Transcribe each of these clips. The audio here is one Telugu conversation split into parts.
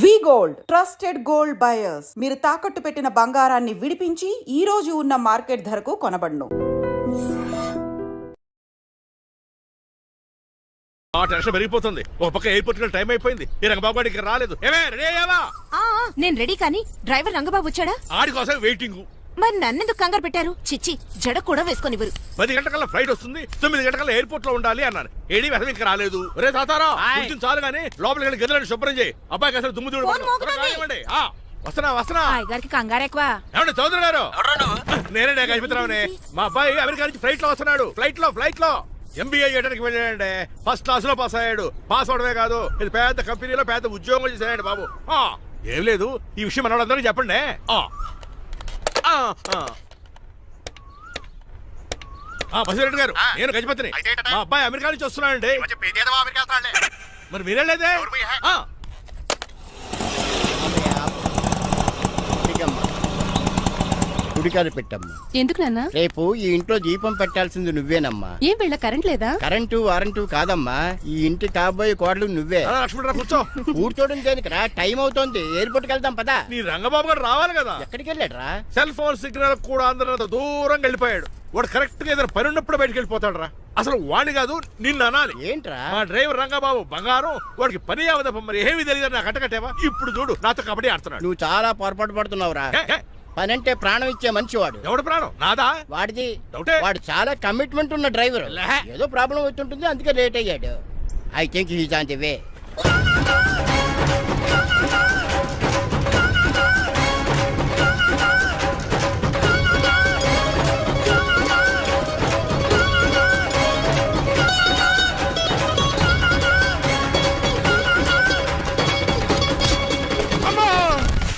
వి గోల్డ్ ట్రస్టెడ్ గోల్డ్ బయర్స్ మీరు తాకట్టు పెట్టిన బంగారాన్ని విడిపించి ఈ రోజు ఉన్న మార్కెట్ ధరకు కొనబడును. టెన్షన్ పెరిగిపోతుంది. ఒక పక్క ఎయిర్పోర్ట్ టైం అయిపోయింది. ఈ రంగబాబు ఇక్కడ రాలేదు. నేను రెడీ కానీ డ్రైవర్ రంగబాబు వచ్చాడా? ఆడి కోసం వెయిటింగ్. మరి నన్నెందుకు కంగారు పెట్టారు? చిచ్చి జడ కూడా వేసుకొనివ్వరు. 10 గంటల ఫ్లైట్ వస్తుంది, 9 గంటల ఎయిర్పోర్ట్ లో ఉండాలి అన్నాను. ఏడి వెసలు ఇంకా రాలేదు. రే తాతారా చాలు గానీ లోపలికి వెళ్ళి గదిలో శుభ్రం చేయి. అబ్బాయికి అసలు దుమ్ము చూడు. వస్తున్నా గారికి కంగారు ఎక్కువ. ఏమండి చౌదరి గారు? నేనే గజపతిరావునే. మా అబ్బాయి అమెరికా నుంచి ఫ్లైట్ లో వస్తున్నాడు. ఫ్లైట్ లో ఎంబీఏ చేయడానికి వెళ్ళాడండి. ఫస్ట్ క్లాస్ లో పాస్ అయ్యాడు. పాస్ అవడమే కాదు, ఇది పెద్ద కంపెనీలో పెద్ద ఉద్యోగం చేశాడు బాబు. ఏం లేదు, ఈ విషయం మన వాళ్ళందరికీ చెప్పండి. బసిరెడ్డి గారు, నేను గజపతిని. మా అబ్బాయి అమెరికా నుంచి వస్తున్నాడండి. మరి మీరేలేదే? గుడికారు పెట్టమ్మా. ఎందుకు నాన్న? రేపు ఈ ఇంట్లో దీపం పెట్టాల్సింది నువ్వేనమ్మా. ఏం వీళ్ళ కరెంట్ లేదా? కరెంటు వారంటూ కాదమ్మా, ఈ ఇంటి కాబోయే కోడలు నువ్వే. లక్ష్మణరావు కూర్చో. కూర్చోడం దేనికిరా, టైం అవుతోంది. ఎయిర్పోర్ట్ కి వెళ్దాం పదా. నీ రంగబాబు గారు రావాలి కదా. ఎక్కడికి వెళ్ళాడ్రా? సెల్ ఫోన్ సిగ్నల్ కూడా అందరూ దూరంగా వెళ్ళిపోయాడు. వాడు కరెక్ట్ గా ఏదైనా పని ఉన్నప్పుడు బయటకు వెళ్ళిపోతాడు రా. అసలు వాణి కాదు, నిన్ను అనాలి. ఏంట్రా? మా డ్రైవర్ రంగబాబు బంగారం. వాడికి పని అవదప్ప. మరి ఏమీ తెలియదు నాకు కట్టకట్టేవా. ఇప్పుడు చూడు నాతో కబడ్డీ ఆడుతున్నాడు. నువ్వు చాలా పొరపాటు పడుతున్నావురా. పని అంటే ప్రాణం ఇచ్చే మనిషి వాడు. ఎవడు ప్రాణం? నాదా? వాడిది. డౌటే. వాడు చాలా కమిట్మెంట్ ఉన్న డ్రైవర్. ఏదో ప్రాబ్లం అవుతుంటుంది, అందుకే లేట్ అయ్యాడు. I think he's on the way.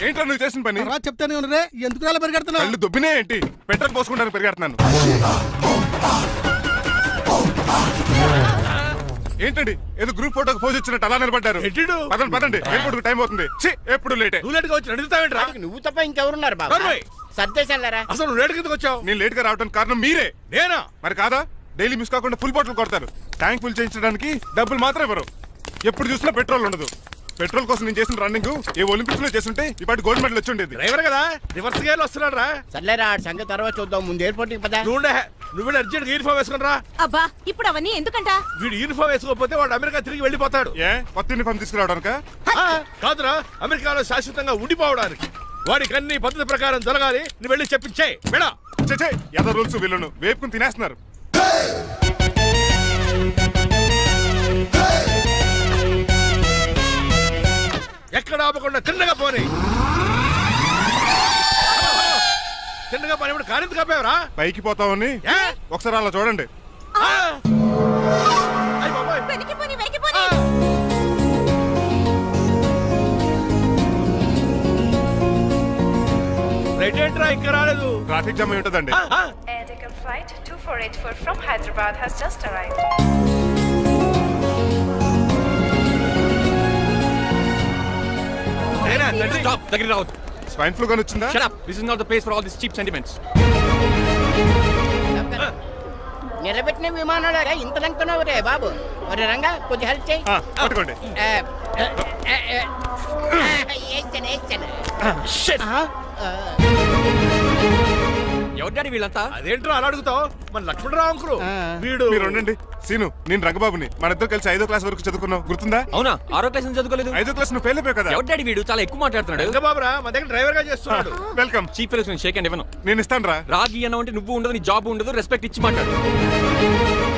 ఏంట్రా నువ్వు చేసిన పని? చెప్తానే ఉన్నరే, ఎందుకు అలా పరిగెడుతున్నావు? కళ్ళు దుబ్బినే ఏంటి? పెట్రోల్ పోసుకుంటాను పెరిగెడుతున్నాను. ఏంటండి ఏదో గ్రూప్ ఫోటోకి పోజ్ ఇచ్చినట్టు అలా నిలబడ్డారు? పదండి, ఎయిర్పోర్ట్ టైం అవుతుంది. ఎప్పుడు లేట్ నువ్వు తప్ప ఇంకెవరున్నారు బాబా? సర్దేశారా? అసలు నువ్వు లేట్ కిందకు వచ్చావు. నేను లేట్ గా రావడానికి కారణం మీరే. నేనా? మరి కాదా? డైలీ మిస్ కాకుండా ఫుల్ బాటిల్ కొడతారు. ట్యాంక్ ఫుల్ చేయించడానికి డబ్బులు మాత్రం ఇవ్వరు. ఎప్పుడు చూసినా పెట్రోల్ ఉండదు. పెట్రోల్ కోసం నేను చేసిన రన్నింగ్ ఏ ఒలింపిక్స్ లో చేస్తుంటే ఇప్పటి గోల్డ్ మెడల్ వచ్చి ఉండేది. డ్రైవర్ కదా, రివర్స్ గేర్ వస్తున్నాడు రా. సర్లేరా, సంగతి తర్వాత చూద్దాం. ముందు ఎయిర్పోర్ట్ కి పదా. నువ్వు అర్జెంట్ యూనిఫామ్ వేసుకుని రా. అబ్బా, ఇప్పుడు అవన్నీ ఎందుకంట? వీడు యూనిఫామ్ వేసుకోకపోతే వాడు అమెరికా తిరిగి వెళ్ళిపోతాడు. ఏ కొత్త యూనిఫామ్ తీసుకురావడానికా? కాదురా, అమెరికాలో శాశ్వతంగా ఉండిపోవడానికి. వాడికి అన్ని పద్ధతి ప్రకారం జరగాలి. నువ్వు వెళ్ళి చెప్పించే వెళ్ళా. ఎద రూల్స్ వీళ్ళను వేపుకుని తినేస్తున్నారు. ఎక్కడ ఆపకుండా తిన్నగా పోనీ. తిన్నగా పోనీ. ఇప్పుడు కారింత కాపేవరా? పైకి పోతావని ఒకసారి అలా చూడండి. రైట్ ఏంట్రా ఇంకా రాలేదు? ట్రాఫిక్ జామ్ ఉంటుందండి. Air Deccan flight 2484 from Hyderabad has just arrived. Swine flu గాని వచ్చిందా? Shut up. This is not the place for all these cheap sentiments. నిలబెట్టిన విమానాలు ఇంత లంకనవు రే బాబు. ఒరే రంగా, కొద్ది హెల్ప్ చేయి. పట్టుకోండి. ఎవరు డాడీ వీళ్ళంతా? అదేంట్రా అలా అడుగుతావు? మన లక్ష్మణరావు అంకులు వీడు. మీరు ఉండండి. సీను, నేను రంగబాబుని. మన ఇద్దరు కలిసి 5వ క్లాస్ వరకు చదువుకున్నాం, గుర్తుందా? అవునా? 6వ క్లాస్ నుంచి చదువుకోలేదు. 5వ క్లాస్ నువ్వు ఫెయిల్ అయిపోయావు కదా. ఎవరు డాడీ వీడు? చాలా ఎక్కువ మాట్లాడుతున్నాడు. రంగబాబురా, మా దగ్గర డ్రైవర్ గా చేస్తున్నాడు. వెల్కమ్. చీప్ ఫెలోస్ నేను షేక్ అండ్ ఇవ్వను. నేను ఇస్తాను రా. రాగి అన్న అంటే నువ్వు ఉండదు, నీ జాబ్ ఉండదు, రెస్పెక్ట్ ఇచ్చి మాట్లాడు.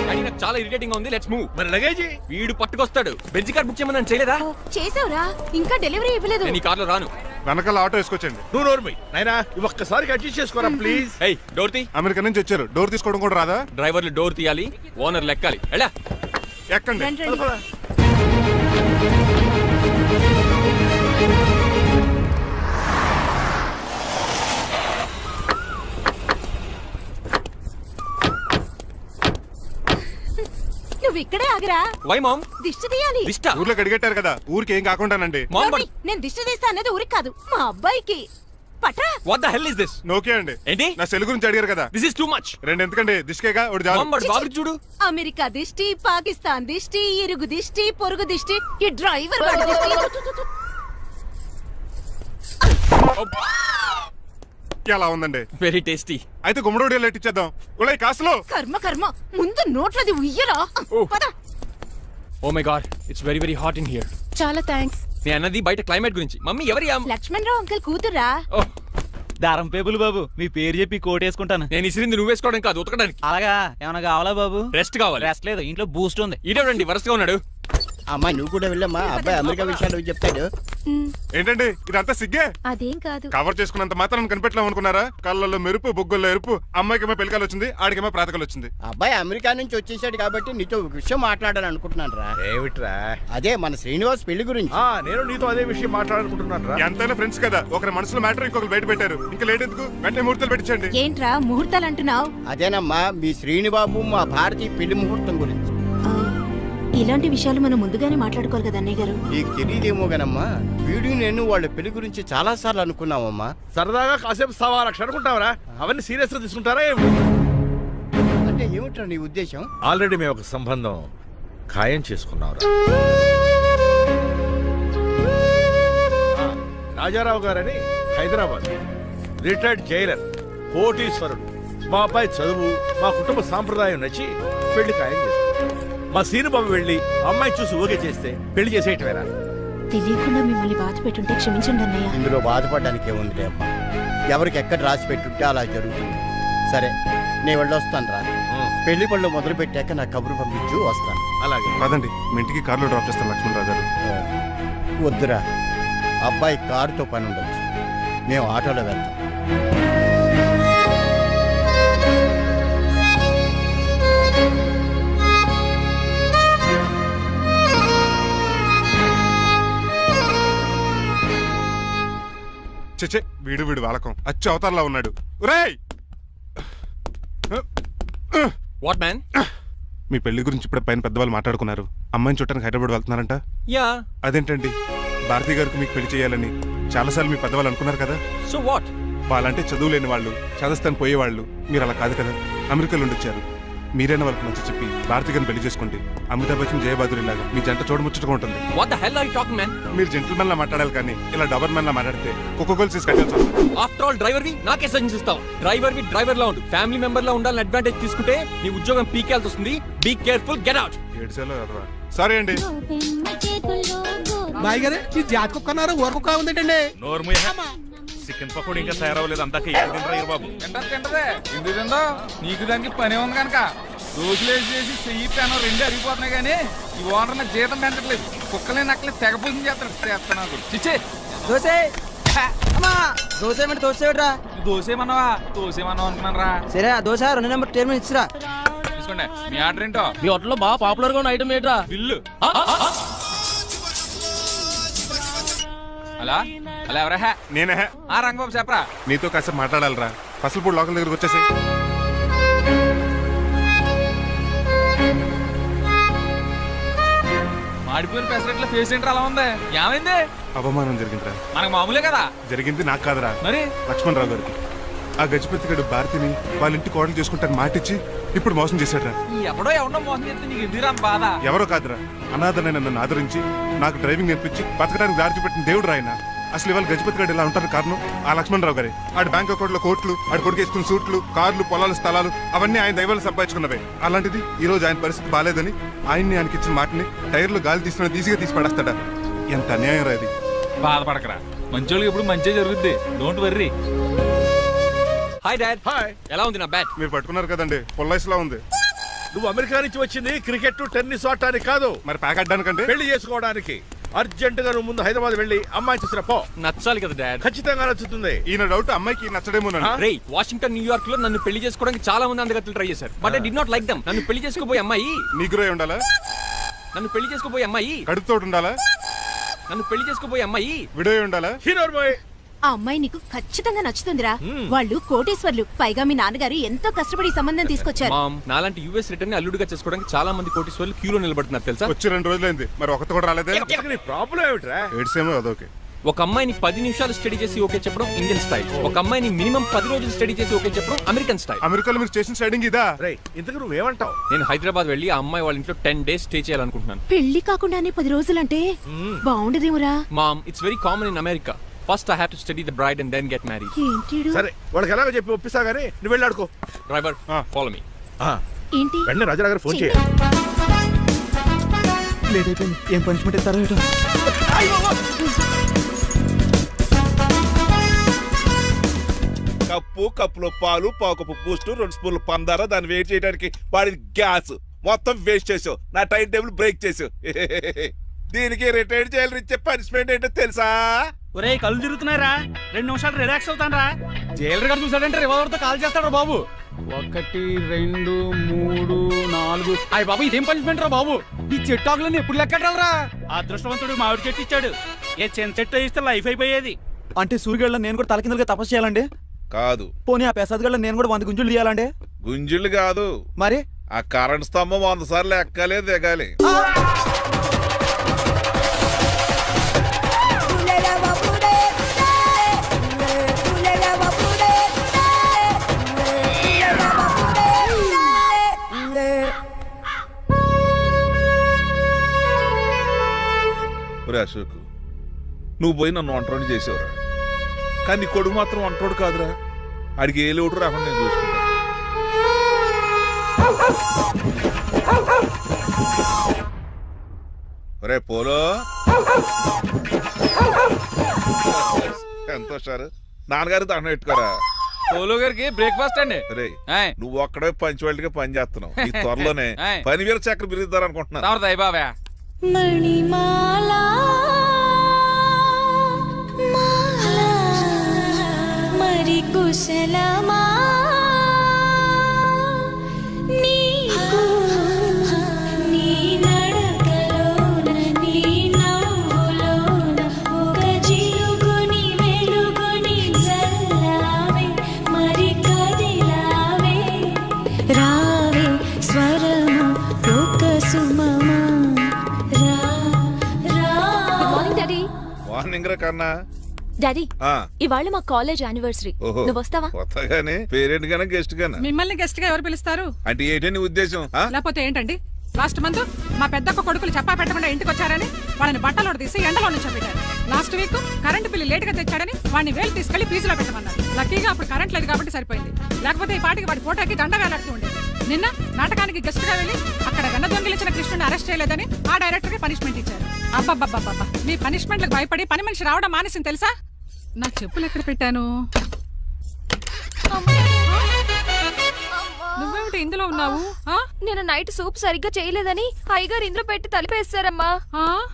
డాడీ నాకు చాలా ఇరిటేటింగ్ గా ఉంది. Let's move. మరి లగేజీ? వీడు పట్టుకొస్తాడు. బెంజ్ కార్ బుక్ చేయమని చేయలేదా? చేసావురా, ఇంకా డెలివరీ ఇవ్వలేదు. నేను ఈ కార్ లో రాను. వెనకాల ఆటో వేసుకొచ్చండి. నువ్వు నోర్మై నాయనా, ఒక్కసారికి అడ్జస్ట్ చేసుకోరా ప్లీజ్. ఏయ్, డోర్ తీ. అమెరికా నుంచి వచ్చారు, డోర్ తీసుకోవడం కూడా రాదా? డ్రైవర్లు డోర్ తీయాలి, ఓనర్ లెక్కాలి. ఎలా ఎక్కండి. నువ్వు ఇక్కడే ఆగిరా. Why ma'am? దిష్టి తీయాలి. దిష్ట? ఊర్లో కడిగట్టారు కదా, ఊరికి ఏం కాకుండానండి. నేను దిష్టి తీస్తా అన్నది ఊరికి కాదు, మా అబ్బాయికి. పట్రా. What the hell is this? Nokia అండి. ఏంటి? నా సెల్ గురించి అడిగారు కదా. This is too much. రెండు ఎందుకండి, దిష్కేగా ఒకటి చాలు. బాబు చూడు, అమెరికా దిష్టి, పాకిస్తాన్ దిష్టి, ఇరుగు దిష్టి, పొరుగు దిష్టి, ఈ డ్రైవర్ వాడి దిష్టి. ఎలా ఉందండి? Very tasty. అయితే గుమ్మడి లైట్ ఇచ్చేద్దాం. ఉలై కాసులో కర్మ కర్మ ముందు నోట్లది ఉయ్యరా పద. Oh my god, it's very very hot in here. చాలా థ్యాంక్స్. నేను అన్నది బయట క్లైమేట్ గురించి. మమ్మీ ఎవరి లక్ష్మణ్ రావు అంకుల్ కూతురా. ఓహ్, దారం పేపులు బాబు, మీ పేరు చెప్పి కోటేసుకుంటాను. నేను ఇసిరింది నువ్వు వేసుకోవడం కాదు, ఉతకడానికి. అలాగా ఏమన్నా కావాలా బాబు? రెస్ట్ కావాలి. రెస్ట్ లేదు, ఇంట్లో బూస్ట్ ఉంది. ఈడేవండి వరసగా ఉన్నాడు. అమ్మా నువ్వు కూడా వెళ్ళమ్మా, అబ్బాయి అమెరికా విషయాలు చెప్తాడు. ఏంటండి ఇదంతా సిగ్గే? అదేం కాదు. కవర్ చేసుకున్నంత మాత్రం కనిపెట్టలేము అనుకున్నారా? కళ్ళల్లో మెరుపు, బొగ్గుల్లో ఎరుపు. అమ్మాయికేమో పెళ్ళికాలు వచ్చింది, ఆడికేమో ప్రాతకాలు వచ్చింది. అబ్బాయి అమెరికా నుంచి వచ్చేసాడు కాబట్టి నీతో ఒక విషయం మాట్లాడాలని అనుకుంటున్నాను రా. ఏమిట్రా? అదే మన శ్రీనివాస్ పెళ్లి గురించి. నేను నీతో అదే విషయం మాట్లాడాలనుకుంటున్నాను రా. ఎంతైనా ఫ్రెండ్స్ కదా, ఒకరి మనసులో మ్యాటర్ ఇంకొకరు బయట పెట్టారు. ఇంకా లేట్ ఎందుకు, వెంటనే ముహూర్తాలు పెట్టించండి. ఏంట్రా ముహూర్తాలు అంటున్నావు? అదేనమ్మా మీ శ్రీనిబాబు మా భారతి పెళ్లి ముహూర్తం గురించి. ఇలాంటి విషయాలు మనం ముందుగానే మాట్లాడుకోవాలి కదా అన్నయ్య గారు. నీకు తెలియదేమో గనమ్మా, వీడు నేను వాళ్ళ పెళ్లి గురించి చాలా సార్లు అనుకున్నామమ్మా. సరదాగా కాసేపు సవా లక్ష అనుకుంటావరా? అవన్నీ సీరియస్ గా తీసుకుంటారా ఏమి? అంటే ఏమిట్రా నీ ఉద్దేశం? ఆల్రెడీ మేము ఒక సంబంధం ఖాయం చేసుకున్నాం. రాజారావు గారని హైదరాబాద్ రిటైర్డ్ జైలర్, కోటీశ్వరుడు. మా అబ్బాయి చదువు, మా కుటుంబ సాంప్రదాయం నచ్చి పెళ్లి ఖాయం చేసుకున్నాం. మా సీనుబాబు వెళ్ళి అమ్మాయి చూసి ఊగే చేస్తే పెళ్లి చేసేయటమేరా? తెలియకుండా మిమ్మల్ని బాధ పెట్టుంటే క్షమించండి అన్నయ్య. ఇందులో బాధపడడానికి ఏముంది అమ్మా, ఎవరికి ఎక్కడ రాసి పెట్టుంటే అలా జరుగుతుంది. సరే నేను వెళ్ళొస్తాను రా. పెళ్లి పళ్ళు మొదలు పెట్టాక నా కబురు పంపించు, వస్తాను. అలాగే. కాదండి, మీ ఇంటికి కార్లో డ్రాప్ చేస్తాను లక్ష్మణరావు గారు. వద్దురా, అబ్బాయి కారుతో పని ఉండొచ్చు, మేము ఆటోలో వెళ్తాం. చెచ్చే, వీడు వాలకం అచ్చు అవతారలా ఉన్నాడు. రేయ్, వాట్ మ్యాన్? మీ పెళ్లి గురించి ఇప్పుడు పైన పెద్దవాళ్ళు మాట్లాడుకున్నారు. అమ్మాయిని చుట్టానికి హైదరాబాద్ వెళ్తున్నారంట. యా. అదేంటండి, భారతి గారికి మీకు పెళ్లి చేయాలని చాలాసార్లు మీ పెద్దవాళ్ళు అనుకున్నారు కదా. So what? వాళ్ళంటే చదువు లేని వాళ్ళు, చదస్తాను పోయేవాళ్ళు. మీరు అలా కాదు కదా, అమెరికాలో ఉండొచ్చారు. మీరైనా వాళ్ళకి మంచి చెప్పి భారతి గారిని పెళ్లి చేసుకోండి. అమితాబ్ బచ్చన్, జయబాదురి లాగా మీ జంట చూడముచ్చటగా ఉంటుంది. What the hell are you talking man? మీరు జెంటిల్మెన్ లా మాట్లాడాలి కానీ ఇలా డబర్ మ్యాన్ లా మాట్లాడితే కోకోగోల్ సీస్ కట్టాల్సి వస్తుంది. ఆఫ్టర్ ఆల్ డ్రైవర్ వి నాకే సజెషన్ ఇస్తావు? డ్రైవర్ వి డ్రైవర్ లా ఉండు, ఫ్యామిలీ మెంబర్ లా ఉండాలని అడ్వాంటేజ్ తీసుకుంటే నీ ఉద్యోగం పీకేల్సి వస్తుంది. Be careful, get out. Sorry అండి. బాయ్ గారే ఈ జాతకు కొన్నారు ఊరకు ఉందేటండి. చికెన్ పకోడీ ఇంకా తయారవ్వలేదు. అందాక బాబు ఎందుకందో నీకు దానికి పని ఉంది కనుక రోజులేసి చేసి చెయ్యి పెనం రెండు అరిగిపోతున్నాయి కానీ ఈ ఓనర్ నాకు జీతం పెంచట్లేదు. కుక్కలే నక్కలే తెగపోసం చేస్తాను. చిచ్చే దోసే దోసేమంటే దోసేట్రా. దోసేమన్నావా? దోసేమన్నావు అనుకున్నాను రా. సరే ఆ దోశ 2 నెంబర్ టేబుల్ ఇచ్చిరా. తీసుకోండి. మీ ఆర్డర్ ఏంటో? మీ హోటల్లో బాగా పాపులర్ గా ఉన్న ఐటమ్ ఏంట్రా? బిల్లు. అలా అలా ఎవరా? నేనే. ఆ రంగబాబు చెప్పరా. నీతో కాసేపు మాట్లాడాలరా. పసలపూడి లోకల్ దగ్గరకు వచ్చేసి. మాడిపోయిన పెసరట్ల ఫేస్ ఏంటర్ అలా ఉంది? ఏమైంది? అవమానం జరిగిందిరా. మనకు మామూలే కదా. జరిగింది నాకు కాదురా, మరి లక్ష్మణరావు గారికి. ఆ గజపతిగడు భారతిని వాళ్ళ ఇంటి కోడలు చేసుకుంటాను మాటిచ్చి ఇప్పుడు మోసం చేశాడ్రా. ఎవడో ఎవడో మోసం చేస్తే నీకు ఎందుకు రాని బాధ? ఎవరో కాదురా, అనాథనైన నన్ను ఆదరించి నాకు డ్రైవింగ్ నేర్పించి బతకడానికి దారి చూపెట్టిన దేవుడు రాయన. అసలు ఇవాళ గజపతి గడు ఇలా ఉంటారు కారణం ఆ లక్ష్మణరావు గారే. ఆడి బ్యాంక్ అకౌంట్ లో కోట్లు, ఆడి కొడుకు వేసుకున్న సూట్లు, కార్లు, పొలాలు, స్థలాలు అవన్నీ ఆయన దైవాలు సంపాదించుకున్నవే. అలాంటిది ఈ రోజు ఆయన పరిస్థితి బాలేదని ఆయన్ని ఆయనకి ఇచ్చిన మాటని టైర్లు గాలి తీసిన ఈజీగా తీసి పడేస్తాడా? ఎంత అన్యాయం రా ఇది. బాధపడకరా, మంచోళ్ళకి ఇప్పుడు మంచి జరుగుద్ది. Don't worry. Hi dad. Hi. ఎలా ఉంది నా బ్యాట్? మీరు పట్టుకున్నారు కదండి, పొల్లైస్లా ఉంది. నువ్వు అమెరికా నుంచి వచ్చింది క్రికెట్, టెన్నిస్ ఆడటానికి కాదు, మరి ప్యాక్ అడ్డానికంటే పెళ్లి చేసుకోవడానికి. అర్జెంట్ గా నువ్వు ముందు హైదరాబాద్ వెళ్ళి అమ్మాయి చూసిన పో. నచ్చాలి కదా డాడ్. ఖచ్చితంగా నచ్చుతుంది. ఈయన డౌట్ అమ్మాయికి నచ్చడేమోనండి. రేయ్, వాషింగ్టన్, న్యూయార్క్ లో నన్ను పెళ్లి చేసుకోవడానికి చాలా మంది అందగత్తెలు ట్రై చేశారు. But I did not like them. నన్ను పెళ్లి చేసుకోబోయే అమ్మాయి నీగురై ఉండాలా? నన్ను పెళ్లి చేసుకోబోయే అమ్మాయి కడుపుతో ఉండాలా? నన్ను పెళ్లి చేసుకోబోయే అమ్మాయి విడో ఉండాలా? Hero boy. ఆ అమ్మాయి నీకు ఖచ్చితంగా నచ్చుతుందిరా. వాళ్ళు కోటేశ్వర్లు, పైగా మీ నాన్నగారు ఎంతో కష్టపడి ఈ సంబంధం తీసుకొచ్చారు. మామ్, నాలాంటి యుఎస్ రిటర్న్ అల్లుడిగా చేసుకోవడానికి చాలా మంది కోటీశ్వర్లు క్యూలో నిలబడుతున్నారు తెలుసా? వచ్చి 2 రోజులైంది, మరి ఒకటి కూడా రాలేదే. నీ ప్రాబ్లం ఏమిట్రా? ఏడ్సేమో అదొకే. ఒక అమ్మాయిని 10 నిమిషాలు స్టడీ చేసి ఓకే చెప్పడం ఇండియన్ స్టైల్. ఒక అమ్మాయిని మినిమం 10 రోజులు స్టడీ చేసి ఓకే చెప్పడం అమెరికన్ స్టైల్. అమెరికాలో మీరు స్టేషన్ స్టైడింగ్ ఇదా? రేయ్, ఇంతకు నువ్వేమంటావు? నేను హైదరాబాద్ వెళ్ళి ఆ అమ్మాయి వాళ్ళ ఇంట్లో 10 days స్టే చేయాలనుకుంటున్నాను. పెళ్లి కాకుండానే 10 రోజులంటే బాగుండదేమురా? Mom, it's very common in America. First I have to study the bride and then get married. ఏంటిడు సరే వాళ్ళకి ఎలాగో చెప్పి ఒప్పిస్తా గానీ నువ్వు వెళ్ళి ఆడుకో. Driver follow me. ఏంటి వెంటనే రాజారావు గారు ఫోన్ చేయ. లేట్ అయిపోయింది. ఏం పనిష్మెంట్ ఇస్తారో ఏటో. కప్పులో పాలు పావు కప్పు బూస్ట్ 2 స్పూన్లు పందార దాన్ని వెయిట్ చేయడానికి వాడి గ్యాస్ మొత్తం వేస్ట్ చేసావు. నా టైం టేబుల్ బ్రేక్ చేసావు. దీనికి రిటైర్డ్ చేయాలి ఇచ్చే పనిష్మెంట్ ఏంటో తెలుసా? ఒరే కళ్ళు తిరుగుతున్నారా, 2 నిమిషాలు రిలాక్స్ అవుతాను రా. జైలర్ గారు చూసాడంటే రివాల్వర్ తో కాల్ చేస్తాడు బాబు. 1 2 3 4 అయ్య బాబు ఇదేం పనిష్మెంట్ రా బాబు. ఈ చెట్టు ఆకులన్నీ ఎప్పుడు లెక్కడరా? అదృష్టవంతుడు మామిడి చెట్టు ఇచ్చాడు. ఏ చిన్న చెట్టు ఇస్తే లైఫ్ అయిపోయేది. అంటే సూర్యుగళ్ళ నేను కూడా తలకిందులుగా తపస్సు చేయాలండి? కాదు. పోనీ ఆ పెసాద్ గళ్ళ నేను కూడా 100 గుంజులు తీయాలండి? గుంజులు కాదు, మరి ఆ కరెంట్ స్తంభం 100 సార్లు ఎక్కాలి దిగాలి. అశోక్, నువ్వు పోయి నన్ను వంటోడు చేసేవరా, కానీ నీ కొడుకు మాత్రం వంటోడు కాదురా. ఆడికి ఏ లోటు రాకుండా నేను చూసుకుంటా. ఒరే పోలో, ఎంత సార్ నాన్నగారు దండం పెట్టుకోరా. పోలో గారికి బ్రేక్ఫాస్ట్ అండి. రే నువ్వు ఒక్కడే పంచువాళ్ళగా పని చేస్తున్నావు. ఈ త్వరలోనే పని వేల చక్ర బిరుద్దారు అనుకుంటున్నా. బాబా మణిమాలా మరి కుశలమా నీకు నీ నడకలోన నీ నవ్వులోన ఒక జిలుగుని వెలుగుని జల్లావే మరి కదిలావే రావే స్వరము ఒక సుమమా రా రా. Morning daddy. వార్నింగ్ రా కన్నా. డాడీ ఆ, ఇవాళ మా కాలేజ్ యానివర్సరీ. ఓహో. నువ్వు వస్తావా? కొత్తగానే పేరెంట్ గానే గెస్ట్ గానా? మిమ్మల్ని గెస్ట్ గా ఎవరు పిలుస్తారు? అంటే ఏంటని ఉద్దేశం? ఆ? లేకపోతే ఏంటండి, లాస్ట్ మంత్ మా పెద్దక్క కొడుకులు చెప్పా పెట్టకుండా ఇంటికి వచ్చారని వాళ్ళని బట్టలో తీసి ఎండలో నిల్చోబెట్టారు. Last week current bill late గా తెచ్చాడని వాడిని వేలు తీసుకెళ్లి ఫీజులో పెట్టమన్నారు. లక్కీగా అప్పుడు కరెంట్ లేదు కాబట్టి సరిపోయింది. లేకపోతే ఈ పాటికి వాడి ఫోటోకి దండ వేలాడుతూ ఉండేది. నిన్న నాటకానికి గెస్ట్ గా వెళ్ళి అక్కడ గన్న దొంగిలించిన కృష్ణుని అరెస్ట్ చేయలేదని ఆ డైరెక్టర్ కి పనిష్మెంట్ ఇచ్చారు. అబ్బబ్బబ్బబ్బా, మీ పనిష్మెంట్లకు భయపడి పని మనిషి రావడం మానేసింది తెలుసా? నా చెప్పులు ఎక్కడ పెట్టాను? నువ్వేమిటి ఇందులో ఉన్నావు? నేను నైట్ సూప్ సరిగ్గా చేయలేదని అయ్యగారు ఇందులో పెట్టి తలిపేస్తారమ్మా.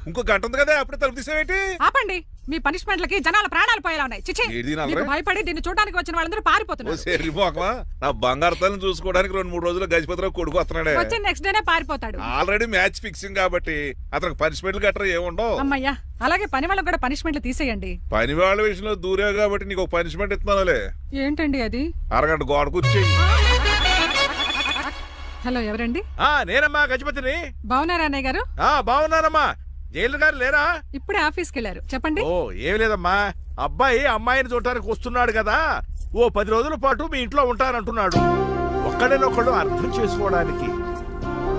ఇంకో గంట ఉంది కదా, అప్పుడే తలుపు తీసేవేంటి? ఆపండి, మీ పనిష్మెంట్లకి జనాల ప్రాణాలు పోయేలా ఉన్నాయి. చిచి, ఏది నల్లరే? మీకు భయపడి దీన్ని చూడడానికి వచ్చిన వాళ్ళందరూ ఓ పారిపోతున్నారు. సెర్రిపోకమా, నా బంగారు తల్లిని చూసుకోవడానికి 2-3 రోజులు గజపతిరావు కొడుకు వస్తున్నాడే. వచ్చి నెక్స్ట్ డేనే పారిపోతాడు. ఆల్రెడీ మ్యాచ్ ఫిక్సింగ్ కాబట్టి అతనికి పనిష్మెంట్లు గట్రా ఏముండవు. అమ్మయ్యా, అలాగే పని వాళ్ళకి కూడా పనిష్మెంట్లు తీసేయండి. పని వాళ్ళ విషయంలో దూరావు కాబట్టి నీకు ఒక పనిష్మెంట్ ఇస్తున్నానులే. ఏంటండి అది? అరగంట గోడ కూర్చోయి. హలో, ఎవరండి? నేనమ్మా గజపతిని. బాగున్నారా అన్నయ్య గారు? బాగున్నానమ్మా. జైలు గారు లేరా? ఇప్పుడే ఆఫీస్కి వెళ్ళారు. చెప్పండి. ఓ ఏం లేదమ్మా, అబ్బాయి అమ్మాయిని చూడటానికి వస్తున్నాడు కదా, ఓ 10 రోజుల పాటు మీ ఇంట్లో ఉంటానంటున్నాడు. ఒక్కడేనొక్కడు అర్థం చేసుకోవడానికి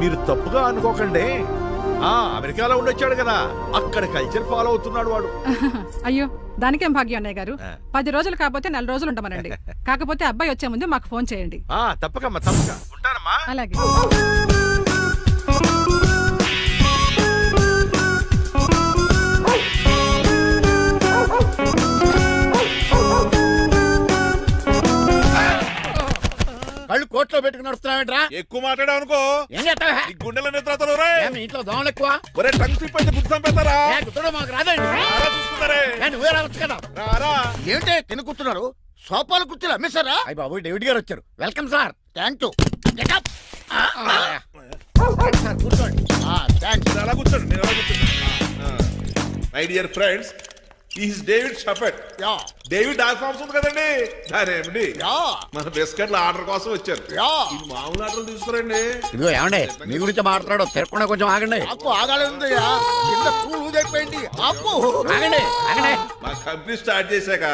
మీరు తప్పుగా అనుకోకండి. అమెరికాలో ఉండొచ్చాడు కదా, అక్కడ కల్చర్ ఫాలో అవుతున్నాడు వాడు. అయ్యో, దానికేం భాగ్యం అన్నయ్య గారు. 10 రోజులు కాకపోతే 4 రోజులు ఉండమనండి. కాకపోతే అబ్బాయి వచ్చే ముందు మాకు ఫోన్ చేయండి. తప్పకమ్మా, తప్పక ఉంటానమ్మా. అలాగే. కళ్ళు కోట్లో పెట్టుకుని నడుస్తున్నావేంట్రా? ఎక్కువ మాట్లాడావు అనుకో ఏం చేస్తావా? ఈ గుండెల నిద్రతలు మీ ఇంట్లో దోమలు ఎక్కువ? ఒరే టంగ్ స్లిప్ అయితే గుర్తు చంపేస్తారా? గుర్తుడం మాకు రాదండి. చూసుకుంటారే. నువ్వే రావచ్చు కదా. రారా. ఏంటే తిని కూర్చున్నారు? సోఫాలు కుర్చీలు అమ్మేశారా? అయ్య బాబు, డేవిడ్ గారు వచ్చారు. Welcome sir. Thank you. కూర్చోండి. థ్యాంక్స్. అలా కూర్చోండి, నేను అలా కూర్చోండి. My dear friends, is David Shaffet. David డాక్ ఫార్మ్స్ ఉంది కదండి, దానేమిటి మన బిస్కెట్ల ఆర్డర్ కోసం వచ్చారు. ఈ మామూలు ఆర్డర్ తీసుకురండి. ఇదిగో ఏమండి, మీ గురించి మాట్లాడు, తిరగకుండా కొంచెం ఆగండి. ఆగండి. మా కంపెనీ స్టార్ట్ చేశాక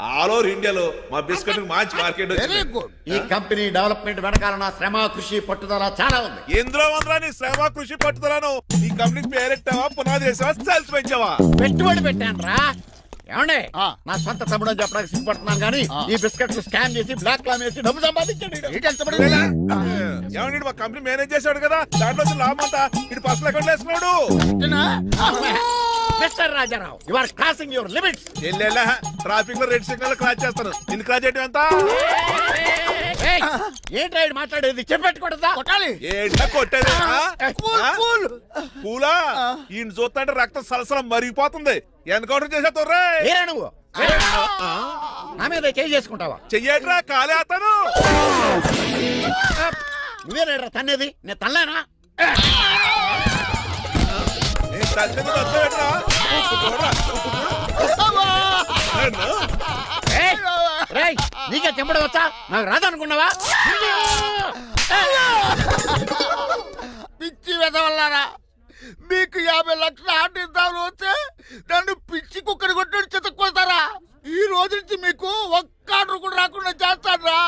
ఆల్ ఓవర్ ఇండియాలో మా బిస్కెట్ మంచి మార్కెట్ వచ్చింది. ఈ కంపెనీ డెవలప్మెంట్ వెనకాల నా శ్రమ, కృషి, పట్టుదల చాలా ఉంది. ఎందులో ఉందిరా నీ శ్రమ, కృషి, పట్టుదలను? ఈ కంపెనీకి పేరెట్టావా, పునాది వేసావా, సేల్స్ పెంచావా? పెట్టుబడి పెట్టాను రా. ఏమండే నా సొంత తమ్ముడు అని చెప్పడానికి సిగ్గుపడుతున్నాను కానీ ఈ బిస్కెట్లు స్కాన్ చేసి బ్లాక్ క్లామ్ వేసి డబ్బు సంపాదించండి. ఏమన్నా మా కంపెనీ మేనేజ్ చేశాడు కదా, దాంట్లో వచ్చిన లాభం అంతా ఇటు పర్సనల్ అకౌంట్ వేసుకున్నాడు. Mister Rajarao you are crossing your limits. ఎల్లెల్లా ట్రాఫిక్ లో రెడ్ సిగ్నల్ క్రాస్ చేస్తాను. నిన్ను క్రాస్ చేయడం ఎంత? ఏంట్రా ఈడు మాట్లాడేది చెప్పెట్టుకూడదా? కొట్టాలి. ఏంటా కొట్టేది? పూలా ఈయన చూస్తుంటే రక్తం సలసలం మరిగిపోతుంది. ఎన్కౌంటర్ చేసేతో ఏరా నువ్వు నా మీద చేయి చేసుకుంటావా? చెయ్యట్రా కాలేస్తాను. నువ్వేరా తన్నేది? నేను తనలేనా? నీకే చెంపడం వచ్చా? నాకు రాదనుకున్నావా? పిచ్చి వెదవల్లారా, మీకు 50 లక్షల ఆర్డర్ వస్తే నన్ను పిచ్చి కుక్కని కొట్టి చెతక్కొస్తారా? ఈ రోజు నుంచి మీకు ఒక్క ఆర్డర్ కూడా రాకుండా చేస్తారా?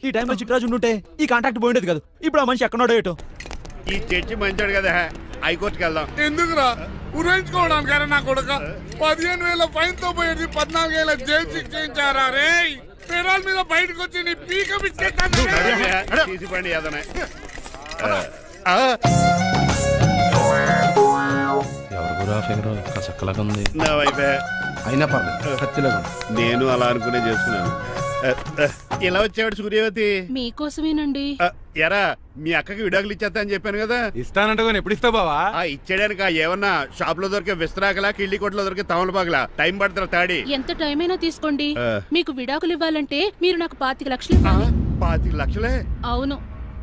ఈ టైంలో చిట్రాజు ఉంటే ఈ కాంటాక్ట్ పోయిండేది కాదు. ఇప్పుడు ఆ మనిషి ఎక్కడో ఏటో. ఈ చర్చి మంచాడు కదా, హైకోర్టుకి వెళ్దాం. ఎందుకురా ఉరేంచుకోవడానికి నా కొడుక 15,000 ఫైన్ తో పోయేది 14 ఏళ్ళ జైలు శిక్ష చేయించారా రే? పెరాల మీద బయటకు వచ్చి నీ పీక తీసిపండి ఏదైనా. నా వైపే అయినా పర్లేదు, కత్తిలాగా నేను అలా అనుకునే చేసుకున్నాను. ఇలా వచ్చాడు సూర్యవతి. మీకోసమేనండి. ఎరా మీ అక్కకి విడాకులు ఇచ్చేస్తా అని చెప్పాను కదా. ఇస్తానంటే ఎప్పుడు ఇస్తావు బావా? ఇచ్చేయడానికి ఏమన్నా షాప్ లో దొరికే విస్తరాకలా, కిళ్ళి కొట్లో దొరికే తమలపాకలా టైం పడుతున్నా తాడి. ఎంత టైం అయినా తీసుకోండి. ఆ. మీకు విడాకులు ఇవ్వాలంటే మీరు నాకు 25 లక్షలు ఇవ్వాలి. 25 లక్షలే? అవును,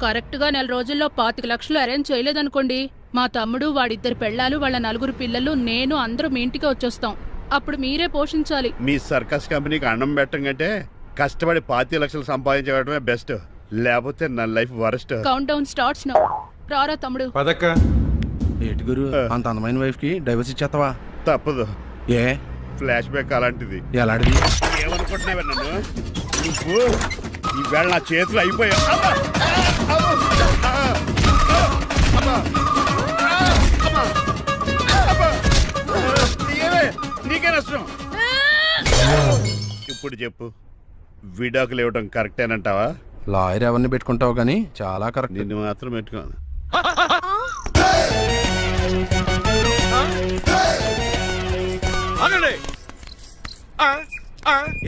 కరెక్ట్ గా 4 రోజుల్లో 25 లక్షలు అరేంజ్ చేయలేదనుకోండి, మా తమ్ముడు, వాడిద్దరు పెళ్ళాలు, వాళ్ళ 4 పిల్లలు, నేను అందరూ మీ ఇంటికి వచ్చేస్తాం. అప్పుడు మీరే పోషించాలి. మీ సర్కస్ కంపెనీకి అన్నం పెట్టం కంటే కష్టపడి 25 లక్షలు సంపాదించడమే బెస్ట్. లేకపోతే నా life worst. Count down starts now. రారా తమ్ముడు. పదక్క ఏటి గురు, అంత అందమైన వైఫ్ కి డైవర్స్ ఇచ్చేస్తావా? తప్పదు, ఏ ఫ్లాష్ బ్యాక్ అలాంటిది. ఎలాంటిది? ఏమనుకుంటున్నావే నన్ను నువ్వు? ఈవేళ నా చేతులు అయిపోయా. నీకే నష్టం. ఇప్పుడు చెప్పు, విడాకులు ఇవ్వడం కరెక్టేనంటావా? లాయర్ ఎవరిని పెట్టుకుంటావు కానీ చాలా కరెక్ట్. నిన్ను మాత్రం పెట్టుకోను. అనండి.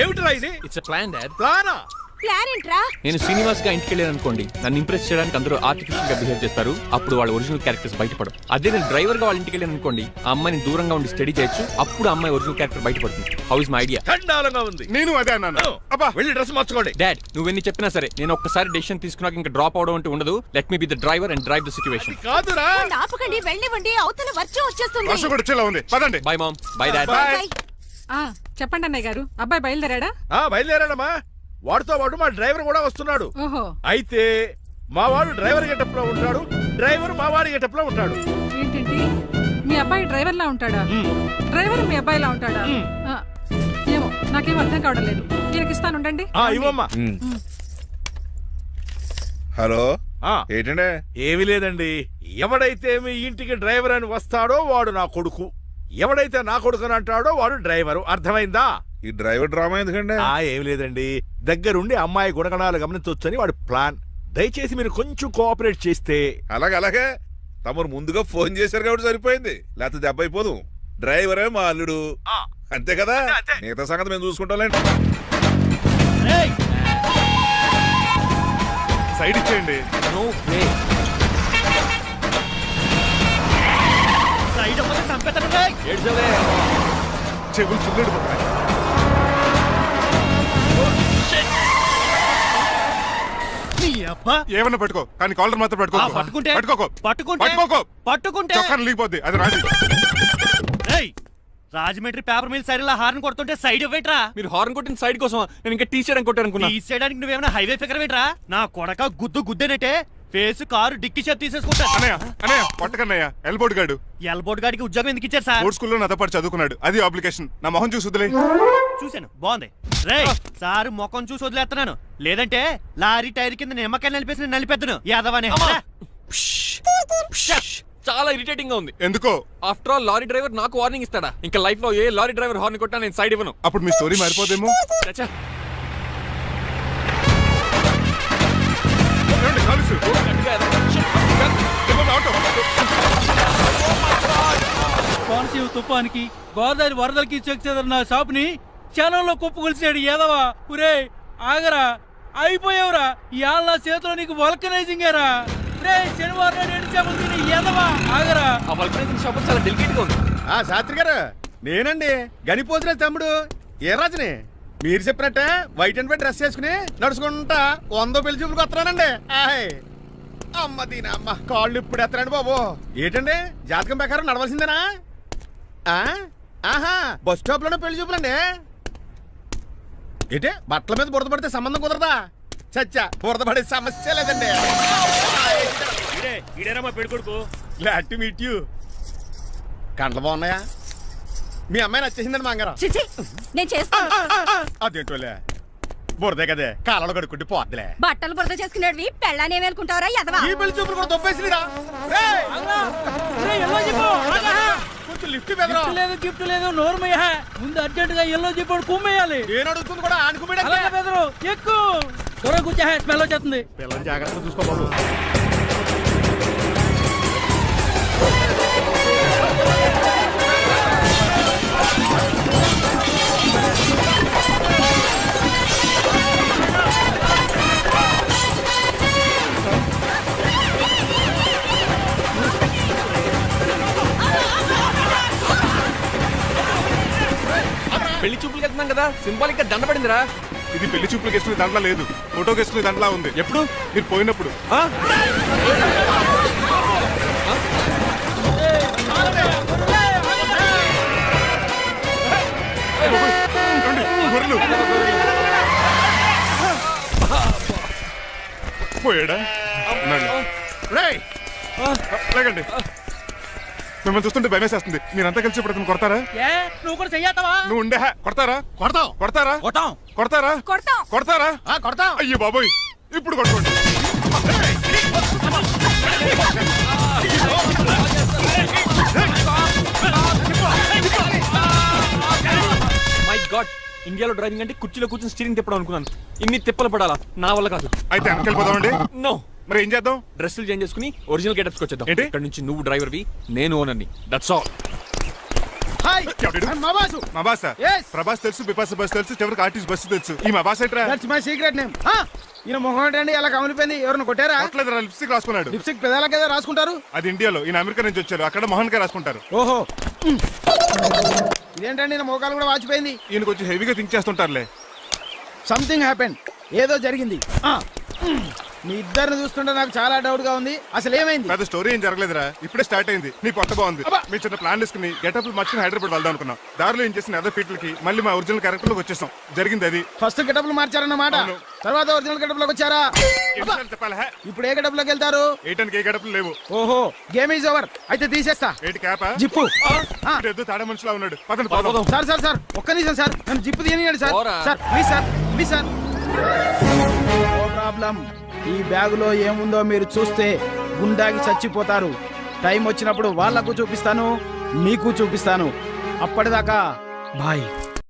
ఏమిట్రా ఇది? It's plan dad. ప్లానా? ప్లాన్ ఏంట్రా? నేను శ్రీనివాస్ గా ఇంటికి వెళ్ళాను అనుకోండి, నన్ను ఇంప్రెస్ చేయడానికి అందరూ ఆర్టిఫిషియల్ గా బిహేవ్ చేస్తారు. అప్పుడు వాళ్ళ ఒరిజినల్ క్యారెక్టర్స్ బయటపడవు. అదే నేను డ్రైవర్ గా వాళ్ళ ఇంటికి వెళ్ళాను అనుకోండి, ఆ అమ్మాయిని దూరంగా ఉండి స్టడీ చేయొచ్చు. అప్పుడు అమ్మాయి ఒరిజినల్ క్యారెక్టర్ బయటపడుతుంది. How is my idea? చండాలంగా ఉంది. నేను అదే అన్నాను. అబ్బా వెళ్ళి డ్రెస్ మార్చుకోండి. డాడ్, నువ్వెన్ని చెప్పినా సరే నేను ఒక్కసారి డెసిషన్ తీసుకున్నాక ఇంకా డ్రాప్ అవడం అంటూ ఉండదు. Let me be the driver and drive the situation. కాదురా, ఆపకండి, వెళ్ళనివ్వండి. అవతల వర్షం వచ్చేస్తుంది. వర్షం కూడా వచ్చేలా ఉంది. పదండి. Bye mom. Bye dad. చెప్పండి అన్నయ్య గారు, అబ్బాయి బయలుదేరాడా? బయలుదేరాడమ్మా. వాడితో పాటు మా డ్రైవర్ కూడా వస్తున్నాడు. ఓహో, అయితే మా వాడు డ్రైవర్ గెటప్ లో ఉంటాడు, డ్రైవర్ మా వాడి గెటప్ లో ఉంటాడు. ఏంటండి మీ అబ్బాయి డ్రైవర్ లా ఉంటాడా? డ్రైవర్ మీ అబ్బాయిలా ఉంటాడా? ఆ, ఏమో నాకేం అర్థం కావడం లేదు. ఈయనకి ఇస్తాను, ఉండండి. ఇవ్వమ్మా. హలో ఏంటంటే? ఏమీ లేదండి. ఎవడైతే మీ ఇంటికి డ్రైవర్ అని వస్తాడో వాడు నా కొడుకు, ఎవడైతే నా కొడుకు అని అంటాడో వాడు డ్రైవరు. అర్థమైందా? ఈ డ్రైవర్ డ్రామా ఎందుకంటే? ఏమి లేదండి, దగ్గరుండి అమ్మాయి గుణగణాలు గమనించవచ్చని వాడి ప్లాన్. దయచేసి మీరు కొంచెం కోఆపరేట్ చేస్తే. అలాగే తమరు ముందుగా ఫోన్ చేశారు కాబట్టి సరిపోయింది, లేకపోతే దెబ్బ అయిపోదు. డ్రైవరే మా అల్లుడు, అంతే కదా? మిగతా సంగతి మేము చూసుకుంటాంలేండి. సైడ్ ఇచ్చేయండి. చెవులు చిల్లుడు పోతాయి. ఏమన్నా పట్టుకో, కానీ కాలర్ మాత్రం పట్టుకో. పట్టుకోకు. చొక్కాను లీగిపోద్ది. అది Raju. Rajahmundry paper mill side horn కొడుతుంటే సైడ్ ఇవ్వట్రా. మీరు హార్న్ కొట్టిన సైడ్ కోసం నేను ఇంకా టీ షర్ట్ కొట్టాను అనుకున్నా. తీసేయడానికి నువ్వేమైనా హైవే ఫిగర్ వేట్రా? నా కొడక గుద్దేనట్టే ఫేస్ కారు డిక్కి షేప్ తీసేసుకుంటా. అన్నయ్య పట్టకన్నయ్య. ఎల్బోర్డ్ గాడు. ఎల్బోర్డ్ గాడికి ఉద్యోగం ఎందుకు ఇచ్చారు సార్? బోర్డ్ స్కూల్లో నాతో పాటు చదువుకున్నాడు. అది అప్లికేషన్. నా మొహం చూసి వదిలే. చూశాను, బాగుంది. రేయ్, సారు ముఖం చూసి వదిలేస్తున్నాను, లేదంటే లారీ టైర్ కింద నిమ్మకాయలు నలిపేసి నలిపెద్దను యాదవనే. చాలా ఇరిటేటింగ్ గా ఉంది. ఎందుకో? ఆఫ్టర్ ఆల్ లారీ డ్రైవర్ నాకు వార్నింగ్ ఇస్తాడా? ఇంకా లైఫ్ లో ఏ లారీ డ్రైవర్ హార్న్ కొట్టా నేను సైడ్ ఇవ్వను. అప్పుడు మీ స్టోరీ మారిపోదేమో. చచ్చా. ఏమండి, కాలుసు? ఇవ్వండి, ఆటో. కోనసీమ తుఫానికి గోదావరి వరదలకి చెక్ చెదరిన షాప్ ని క్షణంలో కుప్పగొలిచాడు ఏదవా. ఒరే ఆగరా, అయిపోయావురా. ఇవాళ నా చేతిలో నీకు వల్కనైజింగ్ ఏరా. రే శనివారం నాడు ఎండు చేపలు తిని ఏదవా, ఆగరా. ఆ వల్కనైజింగ్ షాప్ చాలా డెలికేట్ గా ఉంది. ఆ శాస్త్రి గారు, నేనండి గనిపోతున్న తమ్ముడు ఏ రాజుని. మీరు చెప్పినట్టే వైట్ అండ్ వైట్ డ్రెస్ చేసుకుని నడుచుకుంటా 100 పెళ్లి చూపులకు వస్తున్నానండి. అమ్మ దీని అమ్మ, కాళ్ళు ఇప్పుడు ఎత్తరండి బాబు. ఏంటండి జాతకం ప్రకారం నడవలసిందేనా? ఆహా, బస్ స్టాప్ లోనే పెళ్లి చూపులండి. ఏంటే బట్టల మీద బురద పడితే సంబంధం కుదరదా? చచ్చా, బురద పడే సమస్య లేదండి. Glad to meet you. కండ్లు బాగున్నాయా? మీ అమ్మాయి నచ్చేసిందండి మంగారం. నేను చేస్తాను. అదేంటోలే, బురదే కదే కాలంలో కడుక్కుంటే పోద్దులే. బట్టలు బురద చేసుకునేవి పెళ్ళానే వేలుకుంటావరా ఎదవా? ఈ పెళ్లి చూపులు కూడా దొబ్బేసిరా. కొంచెం లిఫ్ట్ బెదరా. లేదు గిఫ్ట్ లేదు, నోర్మయ్య. ముందు అర్జెంట్ గా ఎల్లో చెప్పాడు కుమ్మేయాలి. నేను అడుగుతుంది కూడా ఆనుకుమేడా. బెదరు ఎక్కువ త్వరగా కూర్చో, స్మెల్ వచ్చేస్తుంది. పిల్లలు జాగ్రత్తగా చూసుకో బాబు. పెళ్లి చూపులకు వెళ్తున్నాం కదా, సింబాలిక్ గా దండ పడిందిరా. ఇది పెళ్లి చూపులకు వేసుకునే దాంట్లో లేదు, ఫోటోకి వేసుకునే దాంట్లో ఉంది. ఎప్పుడు? మీరు పోయినప్పుడు. గొర్రెలు పోయాడా? రేయ్, లేకండి, మిమ్మల్ని చూస్తుంటే భయమేసేస్తుంది. మీరంతా కలిసి ఇప్పుడు అతను కొడతారా? ఏ నువ్వు కూడా చెయ్యతావా? నువ్వు ఉండే కొడతారా? కొడతాం కొడతారా? కొట్టాం. కొడతారా? కొడతాం. కొడతారా? కొడతాం. అయ్యో బాబోయ్, ఇప్పుడు కొట్టుకోండి. మై గాడ్, ఇండియాలో డ్రైవింగ్ అంటే కుర్చీలో కూర్చొని స్టీరింగ్ తిప్పడం అనుకున్నాను. ఇన్ని తిప్పలు పడాలా? నా వల్ల కాదు. అయితే వెనకెళ్ళిపోదామండి. నో. మరి ఏం చేద్దాం? డ్రెస్సులు చేంజ్ చేసుకుని ఒరిజినల్ గెటప్స్ వచ్చేద్దాం. ఏంటి? ఇక్కడ నుంచి నువ్వు డ్రైవర్వి, నేను ఓనర్ని. That's all. హాయ్, ఎవడు? మా బాసు. మా బాస. Yes. ప్రభాస్ తెలుసు, బిపాస బస్ తెలుసు, చివరికి ఆర్టిస్ట్ బస్సు తెలుసు. ఈ మా బాస్ ఏంట్రా? That's my secret name. ఈయన మొహం ఏంటండి ఎలా కమిలిపోయింది? ఎవరిని కొట్టారా? కొట్టలేదురా, లిప్స్టిక్ రాసుకున్నాడు. లిప్స్టిక్ పెదాల కదా రాసుకుంటారు. అది ఇండియాలో, ఈయన అమెరికా నుంచి వచ్చారు. అక్కడ మోహన్ గారు రాసుకుంటారు. ఓహో, ఇదేంటండి నా మోకాలు కూడా వాచిపోయింది. ఈయన కొంచెం హెవీగా థింక్ చేస్తుంటారులే. సంథింగ్ హ్యాపెన్, ఏదో జరిగింది. మీ ఇద్దరిని చూస్తుంటే నాకు చాలా డౌట్ గా ఉంది. అసలు ఏమైంది? పెద్ద స్టోరీ ఏం జరగలేదురా, ఇప్పుడే స్టార్ట్ అయింది. నీ కొత్త బాగుంది. మీ చిన్న ప్లాన్ తీసుకుని గెటప్ మర్చిని హైదరాబాద్ వెళ్దాం అనుకున్నాం. దారిలో ఏం చేసిన అదర్ పీపుల్కి మళ్ళీ మా ఒరిజినల్ క్యారెక్టర్ లోకి వచ్చేసాం. జరిగింది అది. ఫస్ట్ గెటప్లు మార్చారన్నమాట, అవును. తర్వాత ఒరిజినల్ గెటప్ లోకి వచ్చారా? చెప్పాలా? ఇప్పుడు ఏ గెటప్ లోకి వెళ్తారు? ఏటానికి ఏ గడపలు లేవు. ఓహో, గేమ్ ఈజ్ ఓవర్. అయితే తీసేస్తా. ఏటి క్యాపా? జిప్పు. ఎద్దు తాడే మనిషిలా ఉన్నాడు. పదండి పోదాం. సార్ సార్ సార్, ఒక్క నిమిషం సార్, నన్ను జిప్పు తీయనియండి సార్. పోరా. Sir please sir, please sir. No problem. ఈ బ్యాగులో ఏముందో మీరు చూస్తే గుండాకి చచ్చిపోతారు. టైం వచ్చినప్పుడు వాళ్ళకు చూపిస్తాను, మీకు చూపిస్తాను. అప్పటిదాకా బాయ్.